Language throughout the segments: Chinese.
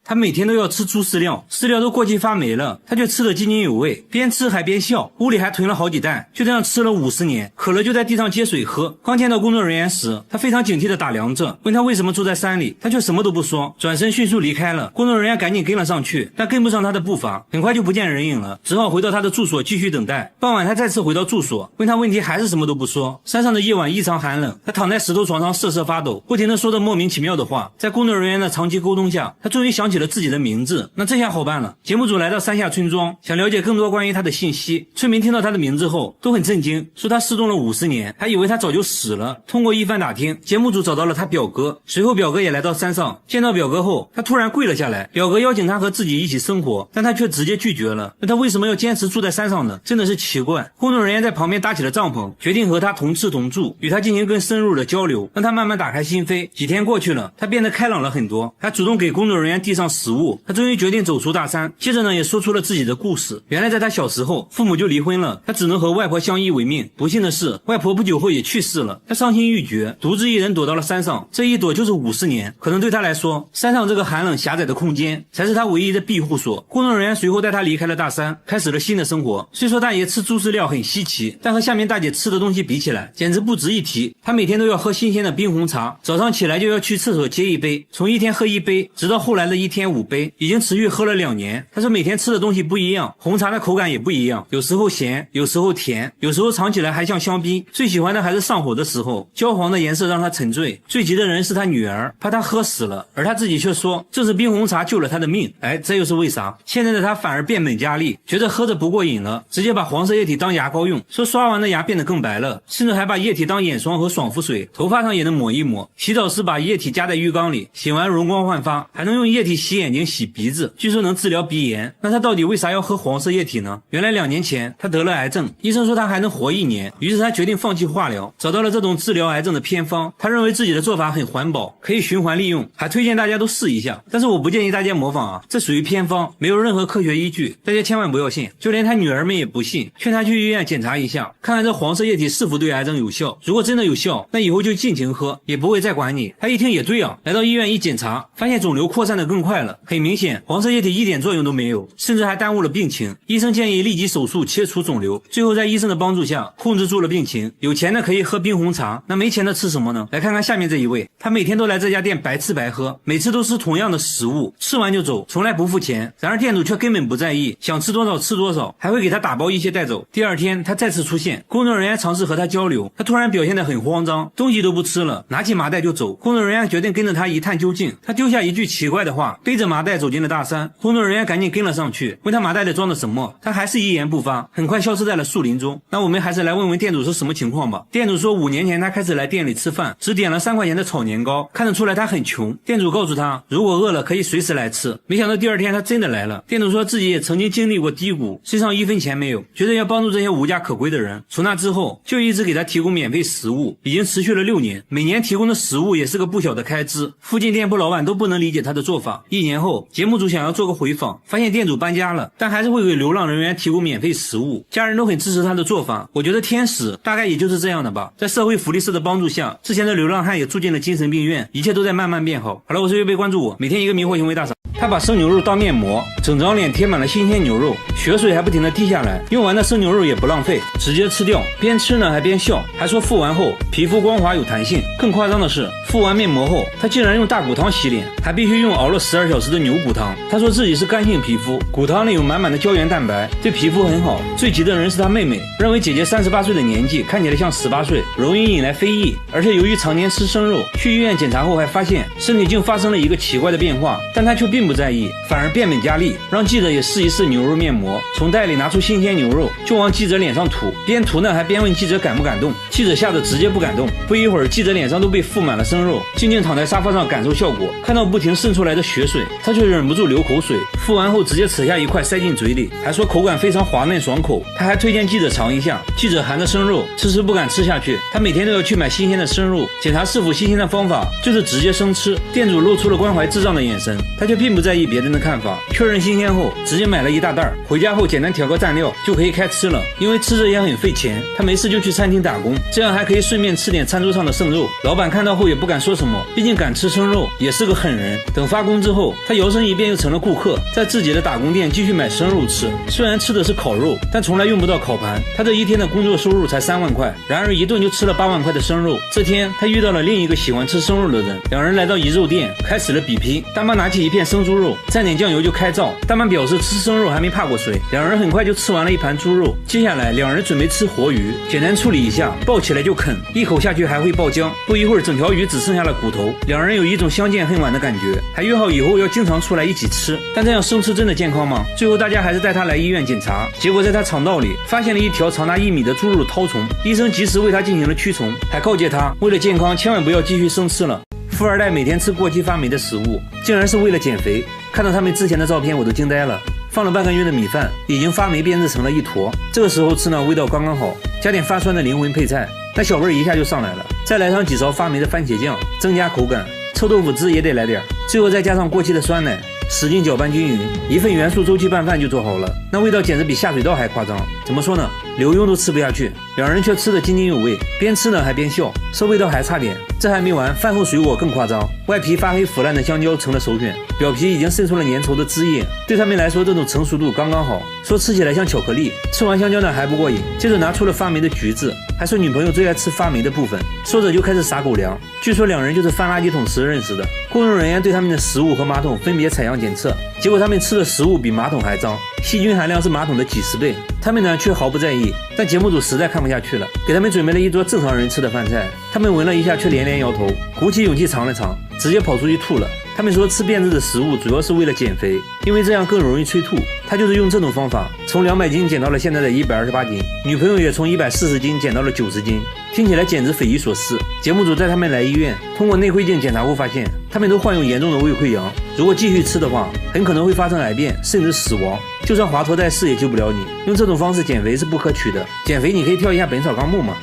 他每天都要吃豬飼料，飼料都過期发霉了，他卻吃得津津有味，邊吃還邊笑。屋裡還囤了好幾袋，就這樣吃了50年。渴了就在地上接水喝。剛見到工作人員時，他非常警惕地打量着，問他為什麼住在山裡，他卻什麼都不說，轉身迅速離開了。工作人員趕緊跟了上去，但跟不上他的步伐，很快就不見人影了，只好回到他的住所繼續等待。傍晚他再次回到住所，問他問題還是什麼都不說。山上的夜晚異常寒冷，他躺在石頭床上瑟瑟發抖，不停地說着莫名其妙的話。在工作人員的長期溝通下，他終於想起了自己的名字。那這下好辦了，節目組來到山下村莊，想了解更多關於他的信息。村民聽到他的名字後都很震驚，說他失蹤了50年，還以為他早就死了。通過一番打聽，節目組找到了他表哥，隨後表哥也來到山上。見到表哥後，他突然跪了下來，表哥邀請他和自己一起生活，但他卻直接拒絕了。那他為什麼要堅持住在山上呢？真的是奇怪。工作人員在旁邊搭起了帳篷，決定和他同吃同住，與他進行更深入的交流，讓他慢慢打開心扉。幾天過去了，他變得開朗了很多，還主動給工作人員遞上食物。他終於決定走出大山，接着呢也說出了自己的故事。原來在他小時候，父母就離婚了，他只能和外婆相依為命。不幸的是，外婆不久後也去世了，他傷心欲絕，獨自一人躲到了山上。這一躲就是50年，可能對他來說，山上這個寒冷狹窄的空間才是他唯一的庇護所。工作人員隨後帶他離開了大山，開始了新的生活。雖說大爺吃豬飼料很稀奇，但和下面大姐吃的東西比起來，簡直不值一提。他每天都要喝新鮮的冰紅茶，早上起來就要去廁所接一杯，從一天喝1杯，直到後來的一天5杯，已經持續喝了2年。他說每天吃的東西不一樣，紅茶的口感也不一樣，有時候鹹，有時候甜，有時候嘗起來還像香檳。最喜歡的還是上火的時候，焦黃的顏色讓他沉醉。最急的人是他女兒，怕他喝死了，而他自己卻說這是冰紅茶救了他的命。這又是為啥？現在的他反而變本加厲，覺得喝着不過癮了，直接把黃色液體當牙膏用，說刷完的牙變得更白了，甚至還把液體當眼霜和爽肤水，頭髮上也能抹一抹。洗澡時把液體加在浴缸裡，洗完容光煥發，還能用液體洗眼睛洗鼻子，據說能治療鼻炎。那他到底為啥要喝黃色液體呢？原來2年前他得了癌症，醫生說他還能活1年，於是他決定放棄化療，找到了這種治療癌症的偏方。他認為自己的做法很環保，可以循環利用，還推薦大家都試一下。但是我不建議大家模仿啊，這屬於偏方，沒有任何科學依據，大家千萬不要信。就連他女兒們也不信，勸他去醫院檢查一下，看看這黃色液體是否對癌症有效。如果真的有效，那以後就盡情喝，也不會再管你。他一聽也对啊，來到醫院一檢查，發現腫瘤擴散得更快了。很明顯，黃色液體一點作用都沒有，甚至還耽誤了病情。醫生建議立即手術切除腫瘤，最後在醫生的幫助下控制住了病情。有錢的可以喝冰紅茶，那沒錢的吃什麼呢？來看看下面這一位，他每天都來這家店白吃白喝，每次都吃同樣的食物，吃完就走，從來不付錢。然而店主卻根本不在意，想吃多少吃多少，還會給他打包一些帶走。第二天他再次出現，工作人員嘗試和他交流，他突然表現得很慌張，東西都不吃了，拿起麻袋就走。工作人員決定跟着他一探究竟，他丟下一句奇怪的話，背着麻袋走進了大山。工作人員趕緊跟了上去，問他麻袋裡裝的什麼，他還是一言不發，很快消失在了樹林中。那我們還是來問問店主是什麼情況吧。店主說5年前他開始來店裡吃飯，只點了3塊錢的炒年糕，看得出來他很窮。店主告訴他，如果餓了可以隨時來吃。沒想到第二天他真的來了。店主說自己也曾經經歷過低谷，身上1分錢沒有，覺得要幫助這些無家可歸的人。從那之後就一直給他提供免費食物，已經持續了6年，每年提供的食物也是個不小的開支。附近店鋪老板都不能理解他的做法。1年後，節目組想要做個回訪，發現店主搬家了，但還是會給流浪人員提供免費食物。家人都很支持他的做法。我覺得天使大概也就是这樣的吧。在社會福利社的幫助下，之前的流浪漢也住進了精神病院，一切都在慢慢變好。好了，我是月貝，關注我，每天一個迷惑行為大賞。他把生牛肉當面膜，整張臉貼滿了新鮮牛肉，血水還不停地滴下來。用完的生牛肉也不浪費，直接吃掉。邊吃呢還邊笑，還說敷完後皮膚光滑有彈性。更誇張的是，敷完面膜後，他竟然用大骨湯洗臉，還必須用熬了12小時的牛骨湯。他說自己是乾性皮膚，骨湯裡有滿滿的膠原蛋白，對皮膚很好。最急的人是他妹妹，認為姐姐38歲的年紀看起來像18歲，容易引來非議。而且由於常年吃生肉，去醫院檢查後還發現身體竟發生了一個奇怪的變化，但他卻並不在意，反而變本加厲，讓記者也試一試牛肉面膜。從袋裡拿出新鮮牛肉，就往記者臉上塗，邊塗呢還邊問記者感不感動。記者嚇得直接不敢動。不一會兒，記者臉上都被覆滿了生肉，靜靜躺在沙發上感受效果。看到不停滲出來的血水，他卻忍不住流口水。敷完後直接扯下一塊塞進嘴裡，還說口感非常滑嫩爽口。他還推薦記者嘗一下。記者含着生肉遲遲不敢吃下去，他每天都要去買新鮮的生肉，檢查是否新鮮的方法就是直接生吃。店主露出了關懷智障的眼神，他卻並不在意別人的看法。確認新鮮後，直接買了一大袋，回家後簡單調個蘸料就可以開吃了。因為吃着也很費錢，他沒事就去餐廳打工，這樣還可以順便吃點餐桌上的剩肉。老板看到後也不敢說什麼，畢竟敢吃生肉也是個狠人。等發工之後，後，他搖身一變又成了顧客，在自己的打工店继續買生肉吃。虽然吃的是烤肉，但從來用不到烤盤。他這一天的工作收入才3萬塊，然而一頓就吃了8萬塊的生肉。這天，他遇到了另一個喜歡吃生肉的人，兩人來到一肉店，開始了比拼。大媽拿起一片生豬肉，蘸點醬油就開造。大媽表示吃生肉還沒怕過誰，兩人很快就吃完了一盤豬肉。接下來，兩人準備吃活魚，簡單處理一下，抱起來就啃，一口下去還會爆漿。不一會兒，整條魚只剩下了骨頭。兩人有一種相見恨晚的感覺，還約好以後要經常出來一起吃。但這樣生吃真的健康嗎？最後大家還是帶他來醫院檢查，結果在他腸道裡發現了一條長達1米的豬肉絛蟲，醫生及時為他進行了驅蟲，還告誡他為了健康千萬不要繼續生吃了。富二代每天吃過期發霉的食物，竟然是為了減肥。看到他們之前的照片，我都驚呆了。放了半個月的米飯已經發霉變質成了一坨，這個時候吃呢味道剛剛好，加點發酸的靈魂配菜，那小味一下就上來了。再來上幾勺發霉的番茄醬，增加口感。臭豆腐汁也得來點，最後再加上過期的酸奶，使劲攪拌均匀，一份元素周期拌飯就做好了。那味道簡直比下水道還誇張。怎麼說呢？劉墉都吃不下去，兩人卻吃得津津有味，邊吃呢還邊笑，說味道還差點。這還沒完，飯後水果更誇張，外皮發黑腐爛的香蕉成了首選，表皮已經滲出了粘稠的汁液，對他們來說這種成熟度剛剛好，說吃起來像巧克力。吃完香蕉呢還不過癮，接着拿出了發霉的橘子，還說女朋友最愛吃發霉的部分，說着就開始撒狗糧。據說兩人就是翻垃圾桶時認識的，工作人員對他們的食物和馬桶分別採樣檢測，結果他們吃的食物比馬桶還髒，細菌含量是馬桶的幾10倍，他們呢卻毫不在意。但節目組實在看不下去了，給他們準備了一桌正常人吃的飯菜，他們聞了一下卻連連搖頭，鼓起勇氣嘗了嘗，直接跑出去吐了。他們說吃變質的食物主要是為了減肥，因為這樣更容易催吐。他就是用這種方法從200斤減到了現在的128斤，女朋友也從140斤減到了90斤，聽起來簡直匪夷所思。節目組帶他們來醫院，通過內窺鏡檢查後發現，他們都患有嚴重的胃潰瘍，如果繼續吃的話，很可能會發生癌變，甚至死亡。就算華佗在世也救不了你，用這種方式減肥是不可取的。減肥你可以跳一下《本草綱目》嘛。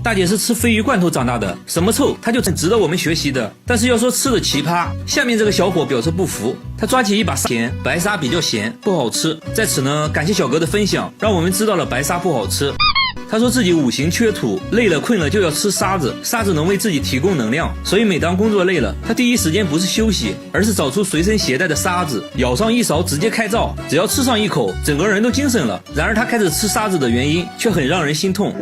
大姐是吃鯡魚罐頭長大的，什麼臭她就很值得我們學習的。但是要說吃的奇葩，下面這個小伙表示不服，他抓起一把鹽，白沙比較鹹，不好吃。在此呢，感謝小哥的分享，讓我們知道了白沙不好吃。他說自己5行缺土，累了困了就要吃沙子，沙子能為自己提供能量，所以每當工作累了，他第一時間不是休息，而是找出隨身攜帶的沙子，舀上一勺直接開造，只要吃上一口，整個人都精神了。然而他開始吃沙子的原因卻很讓人心痛。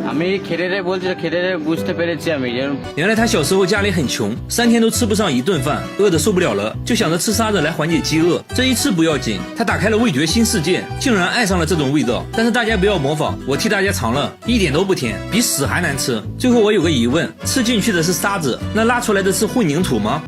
原來他小時候家裡很窮，3天都吃不上1頓飯，餓得受不了了，就想着吃沙子來緩解飢餓。這一次不要緊，他打開了味覺新世界，竟然愛上了這種味道。但是大家不要模仿，我替大家嘗了，一點都不甜，比屎還難吃。最後我有個疑問，吃進去的是沙子，那拉出來的是混凝土嗎？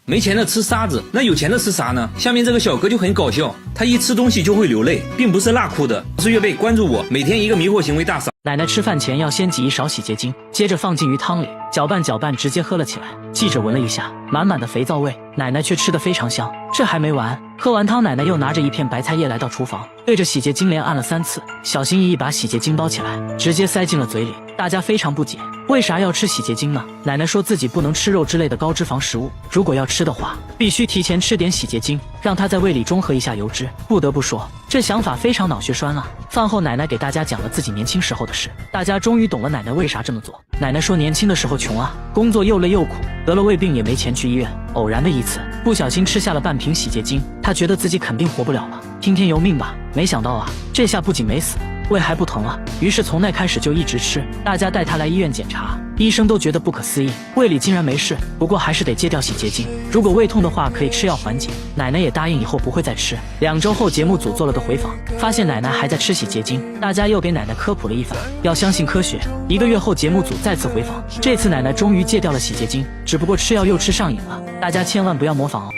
沒錢的吃沙子，那有錢的吃啥呢？下面這個小哥就很搞笑，他一吃東西就會流淚，並不是辣哭的，是月貝關注我，每天一個迷惑行為大賞。奶奶吃飯前要先擠1勺洗潔精，接着放進魚湯裡，攪拌攪拌，直接喝了起來。記者聞了一下，滿滿的肥皂味，奶奶卻吃得非常香。這還沒完，喝完湯，奶奶又拿着一片白菜葉來到廚房，對着洗潔精連按了3次，小心翼翼把洗潔精包起來，直接塞進了嘴裡。大家非常不解，為啥要吃洗潔精呢？奶奶說自己不能吃肉之類的高脂肪食物，如果要吃的話，必須提前吃點洗潔精，讓它在胃裡中和一下油脂。不得不說，這想法非常腦血栓啊。飯後，奶奶給大家講了自己年輕時候的事，大家終於懂了奶奶為啥這麼做。奶奶說年輕的時候窮啊，工作又累又苦，得了胃病也沒錢去醫院，偶然的一次不小心吃下了半瓶洗潔精，她覺得自己肯定活不了了，聽天由命吧。沒想到啊，這下不僅沒死，胃還不疼了，於是從那開始就一直吃。大家帶他來醫院檢查，醫生都覺得不可思議，胃裡竟然沒事，不過還是得戒掉洗潔精，如果胃痛的話可以吃藥緩解。奶奶也答應以後不會再吃。2周後，節目組做了個回訪，發現奶奶還在吃洗潔精，大家又給奶奶科普了一番，要相信科學。1個月後，節目組再次回訪，這次奶奶終於戒掉了洗潔精，只不過吃藥又吃上癮了，大家千萬不要模仿哦。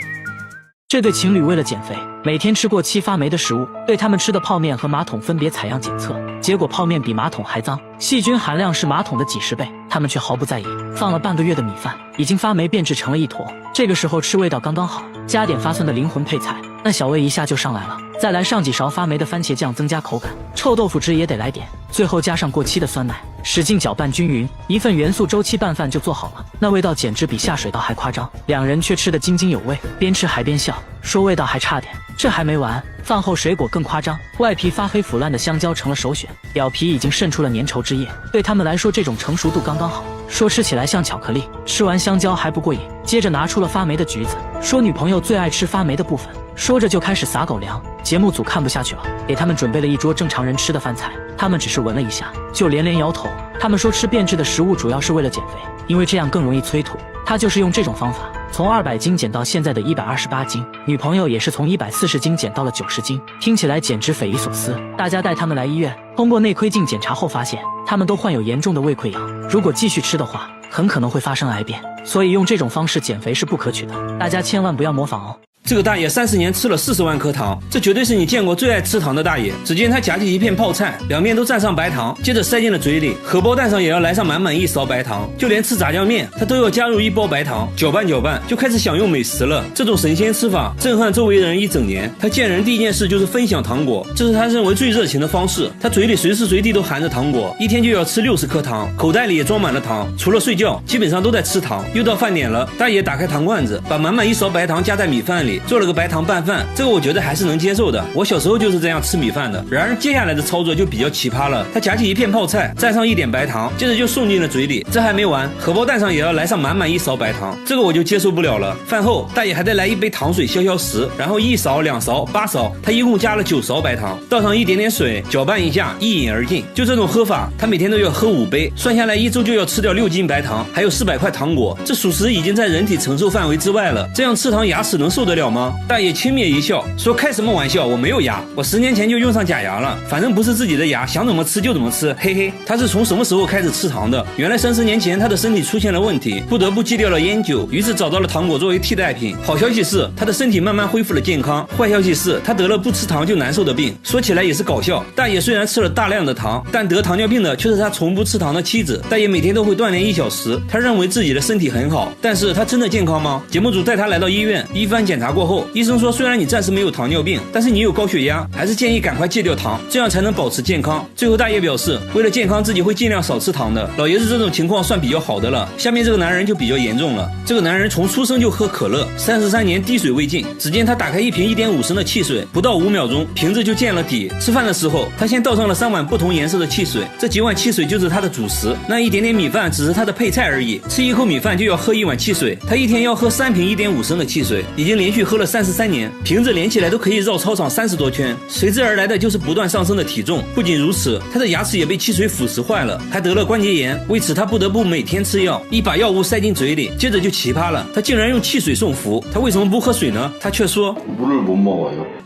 這對情侶為了減肥，每天吃過期發霉的食物，對他們吃的泡麵和馬桶分別採樣檢測，結果泡麵比馬桶還髒，細菌含量是馬桶的幾10倍，他們卻毫不在意。放了半個月的米飯已經發霉變質成了一坨，這個時候吃味道剛剛好，加點發酸的靈魂配菜，那小味一下就上來了。再來上幾勺發霉的番茄醬增加口感，臭豆腐汁也得來點，最後加上過期的酸奶，使勁攪拌均匀，一份元素周期拌飯就做好了。那味道簡直比下水道還誇張，兩人卻吃得津津有味，邊吃還邊笑，說味道還差點。這還沒完，飯後水果更誇張，外皮發黑腐爛的香蕉成了首選，表皮已經滲出了粘稠汁液，對他們來說這種成熟度剛剛好，說吃起來像巧克力，吃完香蕉還不過癮。接着拿出了發霉的橘子，說女朋友最愛吃發霉的部分，說着就開始撒狗糧。節目組看不下去了，給他們準備了一桌正常人吃的飯菜，他们只是聞了一下就连连摇頭。他們說吃變質的食物主要是為了減肥，因為這樣更容易催吐。他就是用這種方法，從200斤減到現在的128斤，女朋友也是從140斤減到了90斤，聽起來簡直匪夷所思。大家帶他們來醫院，通過內窺鏡檢查後發現，他們都患有嚴重的胃潰瘍，如果繼續吃的話，很可能會發生癌變，所以用這種方式減肥是不可取的，大家千萬不要模仿哦。這個大爺30年吃了40萬顆糖，這絕對是你見過最愛吃糖的大爺。只見他夾起一片泡菜，兩面都蘸上白糖，接着塞進了嘴裡，荷包蛋上也要來上滿滿一勺白糖，就連吃炸醬面他都要加入1包白糖，攪拌攪拌就開始享用美食了。這種神仙吃法震撼周圍的人一整年。他見人第一件事就是分享糖果，這是他認為最熱情的方式。他嘴裡隨時隨地都含着糖果，一天就要吃60顆糖，口袋裡也裝滿了糖，除了睡覺基本上都在吃糖。又到飯點了，大爺打開糖罐子，把滿滿1勺白糖加在米飯裡，做了個白糖拌飯，這個我覺得還是能接受的，我小時候就是這樣吃米飯的。然而接下來的操作就比較奇葩了，他夾起一片泡菜，蘸上一點白糖，接着就送進了嘴裡。這還沒完，荷包蛋上也要來上滿滿1勺白糖，這個我就接受不了了。飯後大爺還得來一杯糖水消消食，然後1勺、2勺、8勺，他一共加了9勺白糖，倒上一點點水，攪拌一下，一飲而盡。就這種喝法，他每天都要喝5杯，算下來1周就要吃掉6斤白糖，還有400塊糖果，這屬實已經在人體承受範圍之外了。這樣吃糖牙齒能受得了嗎？大爺輕蔑一笑，說開什麼玩笑，我沒有牙，我10年前就用上假牙了，反正不是自己的牙，想怎麼吃就怎麼吃，嘿嘿。他是從什麼時候開始吃糖的？原來30年前他的身體出現了問題，不得不戒掉了菸酒，於是找到了糖果作為替代品。好消息是他的身體慢慢恢復了健康，壞消息是他得了不吃糖就難受的病。說起來也是搞笑，大爺雖然吃了大量的糖，但得糖尿病的卻是他從不吃糖的妻子。大爺每天都會鍛鍊1小時，他認為自己的身體很好，但是他真的健康嗎？節目組帶他來到醫院，一番檢查過後，醫生說雖然你暫時沒有糖尿病，但是你有高血壓，還是建議趕快戒掉糖，這樣才能保持健康。最後大爺表示，為了健康自己會盡量少吃糖的。老爺子這種情況算比較好的了，下面這個男人就比較嚴重了。這個男人從出生就喝可樂，33年滴水未進。只見他打開一瓶1.5升的汽水，不到5秒鐘，瓶子就見了底。吃飯的時候，他先倒上了3碗不同顏色的汽水，這幾碗汽水就是他的主食，那一點點米飯只是他的配菜而已。吃一口米飯就要喝1碗汽水，他一天要喝3瓶1.5升的汽水，已經連續喝了33年，瓶子連起來都可以繞操場30多圈。隨之而來的就是不斷上升的體重。不僅如此，他的牙齒也被汽水腐蝕壞了，還得了關節炎。為此他不得不每天吃藥，一把藥物塞進嘴裡。接着就奇葩了，他竟然用汽水送服。他為什麼不喝水呢？他卻說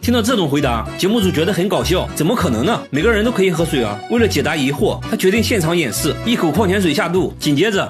聽到這種回答，節目組覺得很搞笑，怎麼可能呢？每個人都可以喝水啊。為了解答疑惑，他決定現場演示，一口礦泉水下肚，緊接着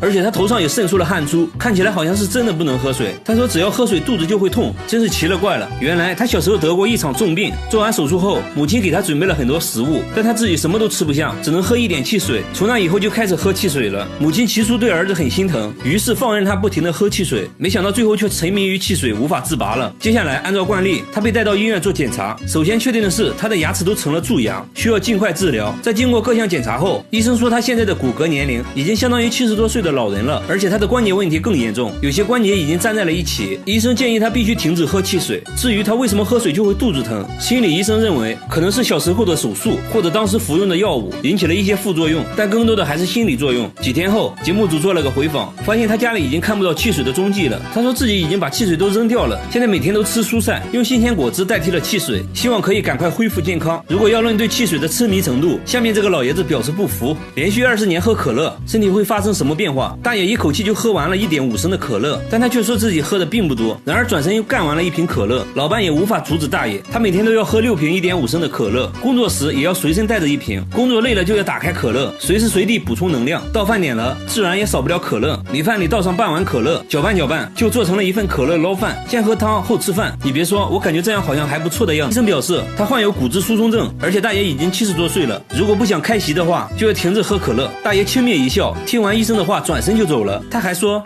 而且他頭上也滲出了汗珠，看起來好像是真的不能喝水。他說只要喝水肚子就會痛，真是奇了怪了。原來他小時候得過一場重病，做完手術後母親給他準備了很多食物，但他自己什麼都吃不下，只能喝一點汽水。從那以後就開始喝汽水了。母親起初對兒子很心疼，於是放任他不停地喝汽水，沒想到最後卻沉迷於汽水無法自拔了。接下來按照慣例，他被帶到醫院做檢查，首先確定的是他的牙齒都成了蛀牙，需要盡快治療。在經過各項檢查後，醫生說他現在的骨骼年齡已經相當於70多歲的老人了，而且他的關節問題更嚴重，有些關節已經粘在了一起。醫生建議他必須停止喝汽水。至於他為什麼喝水就會肚子疼，心理醫生認為可能是小時候的手術或者當時服用的藥物引起了一些副作用，但更多的還是心理作用。幾天後，節目組做了個回訪，發現他家裡已經看不到汽水的蹤跡了。他說自己已經把汽水都扔掉了，現在每天都吃蔬菜，用新鮮果汁代替了汽水，希望可以趕快恢復健康。如果要論對汽水的痴迷程度，下面這個老爺子表示不服。連續20年喝可樂，身體會發生什麼變化？大爺一口氣就喝完了1.5升的可樂，但他卻說自己喝的並不多，然而轉身又乾完了一瓶可樂。老伴也無法阻止大爺，他每天都要喝6瓶1.5升的可樂，工作時也要隨身帶着1瓶，工作累了就要打開可樂，隨時隨地補充能量。到飯點了，自然也少不了可樂，米飯裡倒上半碗可樂，攪拌攪拌就做成了一份可樂撈飯，先喝湯後吃飯。你別說，我感覺這樣好像還不錯的樣子。醫生表示他患有骨質疏鬆症，而且大爺已經70多歲了，如果不想開席的話，就要停止喝可樂。大爺輕蔑一笑，聽完醫生的話轉身就走了。他還說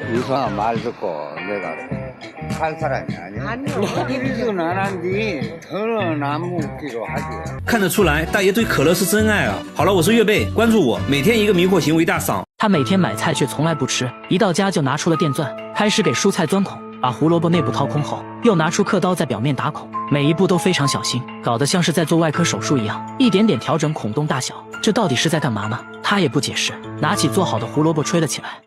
看得出來大爺對可樂是真愛啊。好了，我是月貝，關注我，每天一個迷惑行為大賞。他每天買菜卻從來不吃，一到家就拿出了電鑽，開始給蔬菜鑽孔，把胡蘿蔔內部掏空後，又拿出刻刀在表面打孔，每一步都非常小心，搞得像是在做外科手術一樣，一點點調整孔洞大小，這到底是在幹嘛呢？他也不解釋，拿起做好的胡蘿蔔吹了起來。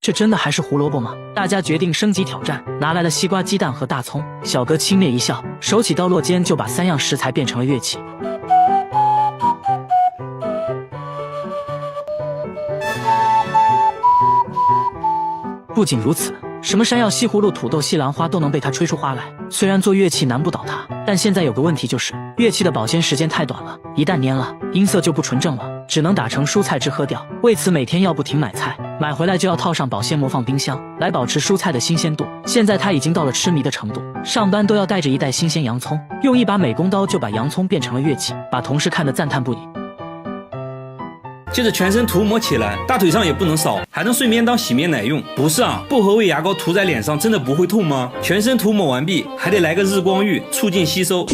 這真的還是胡蘿蔔嗎？大家決定升級挑戰，拿來了西瓜、雞蛋和大蔥。小哥輕蔑一笑，手起刀落間就把3樣食材变成了樂器。不僅如此，什麼山药、西葫蘆、土豆、西蘭花都能被他吹出花来。雖然做樂器難不倒他，但現在有個問題，就是樂器的保鮮時間太短了，一旦蔫了，音色就不纯正了，只能打成蔬菜汁喝掉。为此每天要不停买菜，买回来就要套上保鲜膜放冰箱，来保持蔬菜的新鮮度。现在他已經到了痴迷的程度，上班都要帶着一袋新鮮洋蔥，用一把美工刀就把洋蔥變成了樂器，把同事看得讚嘆不已。接着全身塗抹起來，大腿上也不能少，還能順便當洗面奶用。不是啊，薄荷味牙膏塗在臉上真的不會痛嗎？全身塗抹完畢，還得來個日光浴，促進吸收。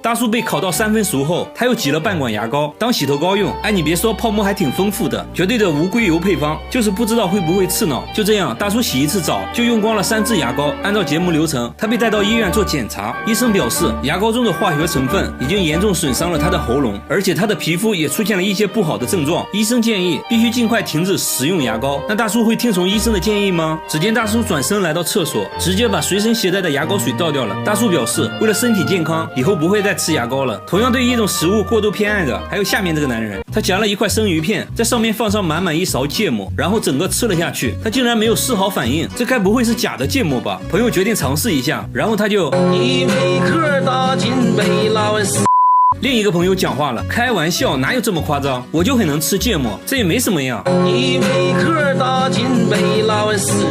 大叔被烤到3分熟後，他又擠了半管牙膏當洗頭膏用。哎，你別說，泡沫還挺豐富的，絕對的無硅油配方，就是不知道會不會刺腦。就這樣，大叔洗一次澡就用光了3支牙膏。按照節目流程，他被帶到醫院做檢查，醫生表示牙膏中的化學成分已經嚴重損傷了他的喉嚨，而且他的皮膚也出現了一些不好的症狀。醫生建議必須盡快停止使用牙膏。那大叔會聽從醫生的建議嗎？只見大叔轉身來到廁所，直接把隨身攜帶的牙膏水倒掉了。大叔表示，為了身體健康，以後不會再吃牙膏了。同樣對於一種食物過度偏愛的還有下面這個男人，他夾了一塊生魚片，在上面放上滿滿一勺芥末，然後整個吃了下去。他竟然沒有絲毫反應，這該不會是假的芥末吧？朋友決定嘗試一下，然後他就一顆打進杯拉完死。另一個朋友講話了，開玩笑，哪有這麼誇張？我就很能吃芥末，這也沒什麼呀。一顆打進杯拉完死。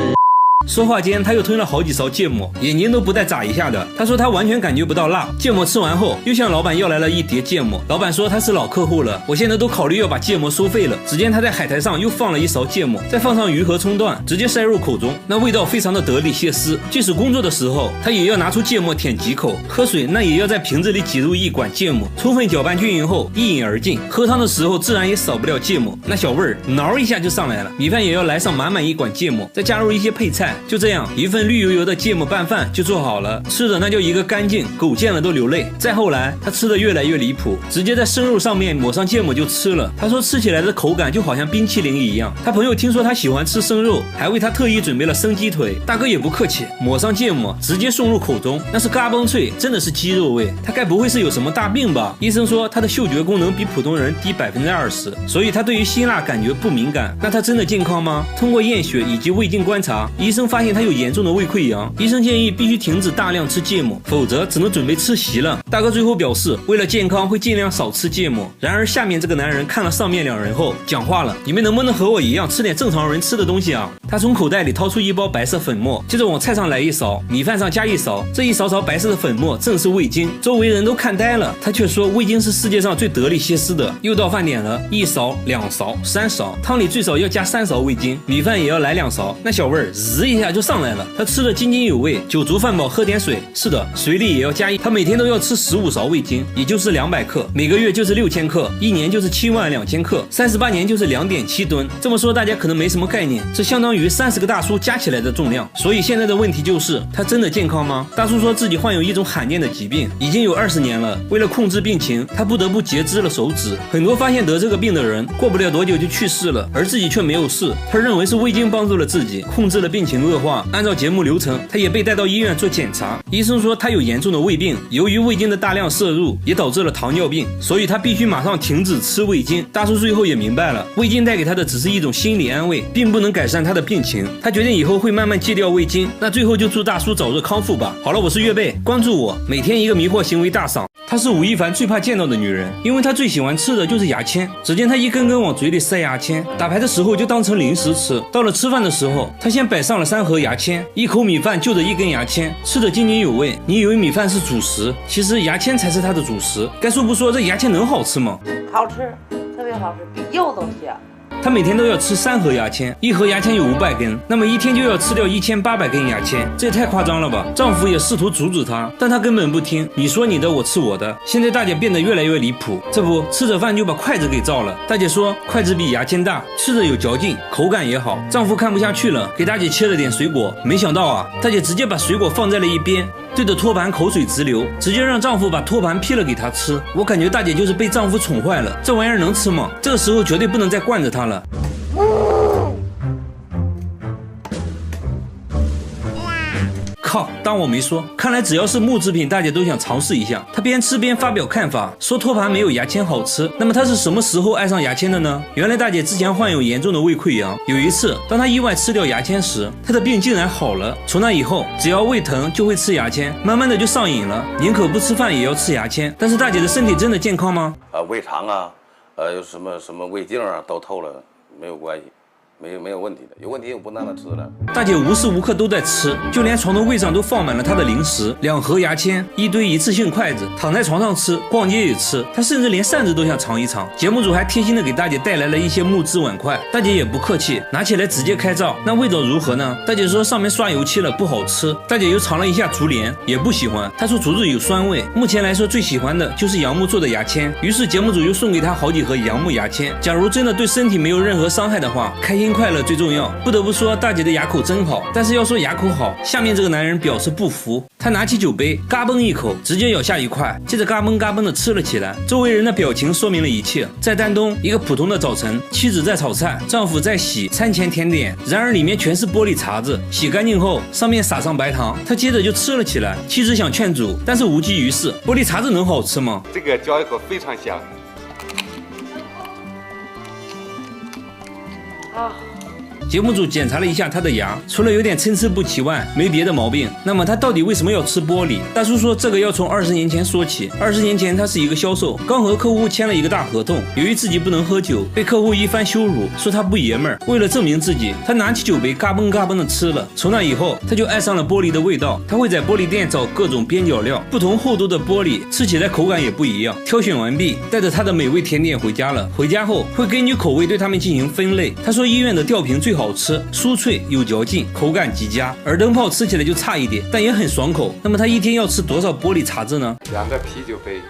說話間，他又吞了好幾勺芥末，眼睛都不帶眨一下的。他說他完全感覺不到辣。芥末吃完後，又向老闆要來了一碟芥末。老闆說他是老客戶了，我現在都考慮要把芥末收費了。只見他在海苔上又放了一勺芥末，再放上魚和蔥段，直接塞入口中，那味道非常的得力歇斯。即使工作的時候，他也要拿出芥末舔幾口，喝水那也要在瓶子裡擠入1管芥末，充分攪拌均勻後一飲而盡。喝湯的時候自然也少不了芥末，那小味兒撓一下就上來了。米飯也要來上滿滿1管芥末，再加入一些配菜。就這樣，一份綠油油的芥末拌飯就做好了，吃的那叫一個乾淨，狗見了都流淚。再後來，他吃的越來越離譜，直接在生肉上面抹上芥末就吃了。他說吃起來的口感就好像冰淇淋一樣。他朋友聽說他喜歡吃生肉，還為他特意準備了生雞腿。大哥也不客氣，抹上芥末直接送入口中，那是嘎嘣脆，真的是雞肉味。他該不會是有什麼大病吧？醫生說他的嗅覺功能比普通人低20%，所以他對於辛辣感覺不敏感。那他真的健康嗎？通過驗血以及胃鏡觀察，醫生發現他有嚴重的胃潰瘍，醫生建議必須停止大量吃芥末，否則只能準備吃席了。大哥最後表示，為了健康會盡量少吃芥末。然而下面這個男人看了上面2人後講話了，你們能不能和我一樣吃點正常人吃的東西啊？他從口袋裡掏出1包白色粉末，接着往菜上來1勺，米飯上加1勺，這一勺勺白色的粉末正是味精。周圍人都看呆了，他卻說味精是世界上最得力歇斯的。又到飯點了，1勺、2勺、3勺，湯裡最少要加3勺味精，米飯也要來2勺，那小味兒滋一下就上來了。他吃得津津有味，酒足飯飽喝點水，是的，水裡也要加他每天都要吃15勺味精，也就是200克，每個月就是6000克，1年就是72000克，38年就是2.7噸。這麼說大家可能沒什麼概念，這相當於30個大叔加起來的重量。所以現在的問題就是他真的健康嗎？大叔說自己患有一種罕見的疾病，已經有20年了，為了控制病情，他不得不截肢了手指。很多發現得這個病的人過不了多久就去世了，而自己卻沒有事。他認為是味精幫助了自己，控制了病情惡化。按照節目流程，他也被帶到醫院做檢查，醫生說他有嚴重的胃病，由於味精的大量攝入也導致了糖尿病，所以他必須馬上停止吃味精。大叔最後也明白了，味精帶給他的只是一種心理安慰，並不能改善他的病情。他決定以後會慢慢戒掉味精。那最後就祝大叔早日康復吧。好了，我是月貝，關注我，每天一個迷惑行為大賞。她是吳亦凡最怕見到的女人，因為她最喜歡吃的就是牙籤。只見她一根根往嘴裡塞牙籤，打牌的時候就當成零食吃，到了吃飯的時候，她先擺上了3盒牙籤，一口米飯就着1根牙籤，吃得津津有味。你以為米飯是主食，其實牙籤才是她的主食。該說不說，這牙籤能好吃嗎？好吃，特別好吃，比柚都香。她每天都要吃3盒牙籤，一盒牙籤有500根，那么一天就要吃掉1800根牙籤，这也太夸张了吧。丈夫也試圖阻止她，但她根本不聽，你說你的，我吃我的。現在大姐變得越來越離譜，這不吃着飯就把筷子給照了。大姐說筷子比牙籤大，吃着有嚼勁，口感也好。丈夫看不下去了，給大姐切了點水果，沒想到啊，大姐直接把水果放在了一邊，對着托盤口水直流，直接讓丈夫把托盤劈了給她吃。我感覺大姐就是被丈夫寵壞了，這玩意兒能吃嗎？這個時候絕對不能再慣着她了。靠，當我沒說。看來只要是木製品，大姐都想嘗試一下。她邊吃邊發表看法，說托盤沒有牙籤好吃。那麼她是什麼時候愛上牙籤的呢？原來大姐之前患有嚴重的胃潰瘍，有一次當她意外吃掉牙籤時，她的病竟然好了。從那以後，只要胃疼就會吃牙籤，慢慢的就上癮了，寧可不吃飯也要吃牙籤。但是大姐的身體真的健康嗎？胃腸啊，有什麼胃鏡啊都透了，沒有關係。沒有問題的，有問題我不讓他吃了。大姐無時無刻都在吃，就連床頭櫃上都放滿了她的零食，2盒牙籤，一堆一次性筷子，躺在床上吃，逛街也吃。她甚至連扇子都想嘗一嘗。節目組還貼心的給大姐帶來了一些木質碗筷，大姐也不客氣，拿起來直接開照。那味道如何呢？大姐說上面刷油漆了，不好吃。大姐又嘗了一下竹簾，也不喜歡。她說竹子有酸味。目前來說最喜歡的就是楊木做的牙籤。於是節目組又送給她好幾盒楊木牙籤。假如真的對身體沒有任何傷害的話，開心快樂最重要。不得不說大姐的牙口真好，但是要說牙口好，下面這個男人表示不服。他拿起酒杯嘎嘣一口，直接咬下一塊，接着嘎嘣嘎嘣的吃了起來。周圍人的表情說明了一切。在丹東一個普通的早晨，妻子在炒菜，丈夫在洗餐前甜點，然而裡面全是玻璃碴子。洗乾淨後上面撒上白糖，他接着就吃了起來。妻子想勸阻，但是無濟於事。玻璃碴子能好吃嗎？這個嚼一口非常香。節目組檢查了一下他的牙，除了有點參差不齊外，沒別的毛病。那麼他到底為什麼要吃玻璃？大叔說這個要從20年前說起。20年前他是一個銷售，剛和客戶簽了一個大合同，由於自己不能喝酒，被客戶一番羞辱，說他不爺們兒。為了證明自己，他拿起酒杯嘎嘣嘎嘣的吃了。從那以後，他就愛上了玻璃的味道。他會在玻璃店找各種邊角料，不同厚度的玻璃，吃起來口感也不一樣。挑選完畢，帶着他的美味甜點回家了。回家後會根據口味對他們進行分類。他說醫院的吊瓶最好吃，酥脆有嚼勁，口感極佳。耳燈泡吃起來就差一點，但也很爽口。那麼他一天要吃多少玻璃碴子呢？2個啤酒杯。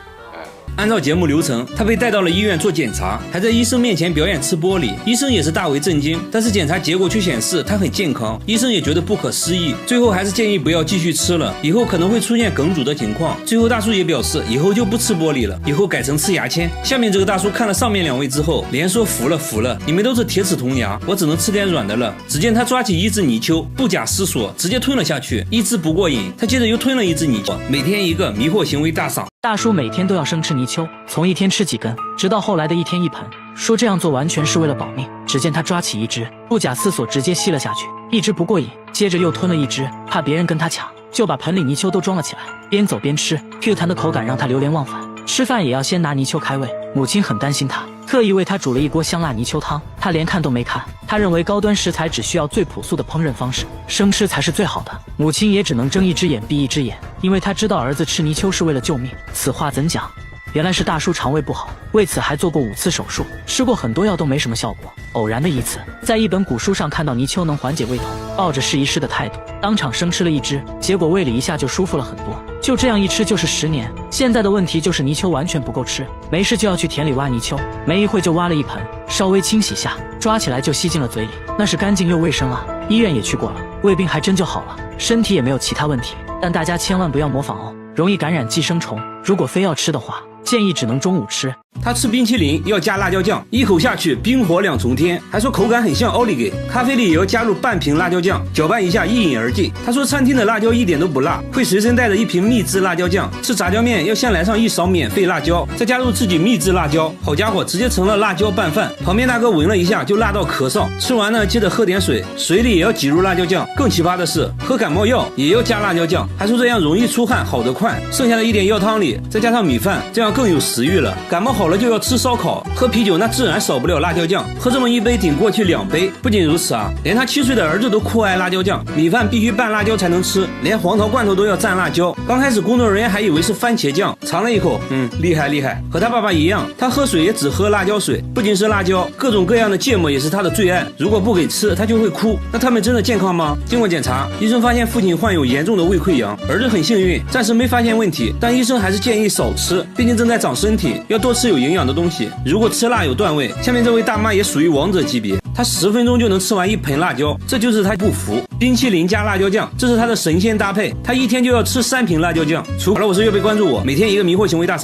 按照節目流程，他被帶到了醫院做檢查，還在醫生面前表演吃玻璃。醫生也是大為震驚，但是檢查結果卻顯示他很健康。醫生也覺得不可思議，最後還是建議不要繼續吃了，以後可能會出現梗阻的情況。最後大叔也表示以後就不吃玻璃了，以後改成吃牙籤。下面這個大叔看了上面2位之後，連說服了，你們都是鐵齒銅牙，我只能吃點軟的了。只見他抓起一隻泥鰍，不假思索直接吞了下去，一隻不過癮，他接着又吞了一隻泥鰍，每天一個，迷惑行為大賞。大叔每天都要生吃泥鰍，從一天吃幾根，直到後來的一天1盆，說這樣做完全是為了保命。只見他抓起一隻，不假思索直接吸了下去，一隻不過癮，接着又吞了一隻，怕別人跟他搶，就把盆裡泥鰍都裝了起來，邊走邊吃。Q 彈的口感讓他流連忘返，吃飯也要先拿泥鰍開胃。母親很擔心他，特意為他煮了一鍋香辣泥鰍湯，他連看都沒看。他認為高端食材只需要最樸素的烹飪方式，生吃才是最好的。母親也只能睜一隻眼閉一隻眼，因為他知道兒子吃泥鰍是為了救命。此話怎講？原來是大叔腸胃不好，為此還做過5次手術，吃過很多藥都沒什麼效果。偶然的一次，在一本古書上看到泥鰍能緩解胃痛，抱着試一試的態度，當場生吃了一隻，結果胃裡一下就舒服了很多。就這樣一吃就是10年。現在的問題就是泥鰍完全不夠吃，沒事就要去田裡挖泥鰍，沒一會就挖了一盆，稍微清洗下，抓起來就吸進了嘴裡，那是乾淨又衛生啊。醫院也去過了，胃病還真就好了，身體也沒有其他問題。但大家千萬不要模仿哦，容易感染寄生蟲。如果非要吃的話，建議只能中午吃。他吃冰淇淋要加辣椒醬，一口下去冰火2重天，還說口感很像奧利給。咖啡裡也要加入半瓶辣椒醬，攪拌一下一飲而盡。他說餐廳的辣椒一點都不辣，會隨身帶着一瓶秘製辣椒醬。吃炸醬麵要先來上1勺免費辣椒，再加入自己秘製辣椒。好家伙，直接成了辣椒拌飯。旁邊大哥聞了一下就辣到咳嗽，吃完呢接着喝點水，水裡也要擠入辣椒醬。更奇葩的是，喝感冒藥也要加辣椒醬，還說這樣容易出汗，好得快。剩下的一點藥湯裡再加上米飯，這樣更有食慾了。感冒好好了就要吃燒烤，喝啤酒那自然少不了辣椒醬，喝這麼一杯頂過去2杯。不僅如此啊，連他7歲的兒子都酷愛辣椒醬，米飯必須拌辣椒才能吃，連黃桃罐頭都要蘸辣椒。剛開始工作人員還以為是番茄醬，嘗了一口，厲害厲害，和他爸爸一樣，他喝水也只喝辣椒水，不僅是辣椒，各種各樣的芥末也是他的最愛，如果不給吃他就會哭。那他們真的健康嗎？經過檢查，醫生發現父親患有嚴重的胃潰瘍，兒子很幸運，暫時沒發現問題，但醫生還是建議少吃，畢竟正在長身體，要多吃有營養的東西。如果吃辣有段位，下面這位大媽也屬於王者級別，她10分鐘就能吃完1盆辣椒，這就是她不服。冰淇淋加辣椒醬，這是她的神仙搭配，她一天就要吃3瓶辣椒醬。好了，我是月貝，關注我，每天一個迷惑行為大賞。